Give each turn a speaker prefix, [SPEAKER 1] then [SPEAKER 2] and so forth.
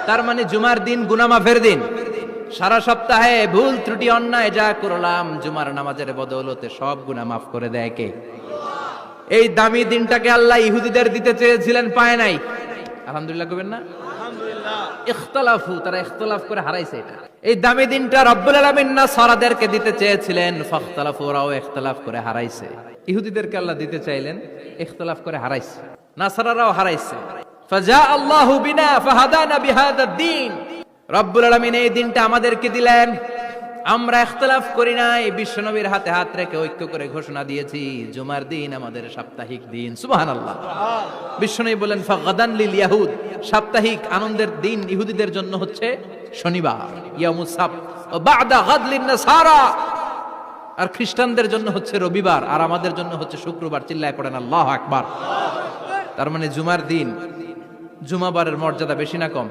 [SPEAKER 1] তার মানে জুমার দিন গুনাহ মাফের দিন। সারা সপ্তাহে ভুল ত্রুটি অন্যায় যা করলাম জুমার নামাজের বদৌলতে সব গুনাহ মাফ করে দেয় কে? এই দামি দিনটাকে আল্লাহ ইহুদিদের দিতে চেয়েছিলেন, পায় নাই। আলহামদুলিল্লাহ কইবেন না? ইখতিলাফু, তারা ইখতিলাফ করে হারাইছে এটা। এই দামি দিনটা রব্বুল আলামিন নাসারাদেরকে দিতে চেয়েছিলেন, ফাখতালাফু, ওরাও ইখতিলাফ করে হারাইছে। ইহুদিদেরকে আল্লাহ দিতে চাইলেন, ইখতিলাফ করে হারাইছে। নাসারারাও হারাইছে। ফাজা আল্লাহু বিনা ফাহাদানা বিহাদা দ্বীন। রব্বুল আলামিন এই দিনটা আমাদেরকে দিলেন, আমরা ইখতিলাফ করি নাই, বিশ্বনবীর হাতে হাত রেখে ঐক্য করে ঘোষণা দিয়েছি জুমার দিন আমাদের সাপ্তাহিক দিন। সুবহানাল্লাহ। বিশ্বনবী বলেন ফাগাদান লিল ইয়াহুদ, সাপ্তাহিক আনন্দের দিন ইহুদিদের জন্য হচ্ছে শনিবার, ইয়ামুস সাbt, ও বাদা গাদ লিন নাসারা, আর খ্রিস্টানদের জন্য হচ্ছে রবিবার, আর আমাদের জন্য হচ্ছে শুক্রবার। চিল্লায় পড়েন আল্লাহু আকবার। তার মানে জুমার দিন, জুমাবারের মর্যাদা বেশি না কম?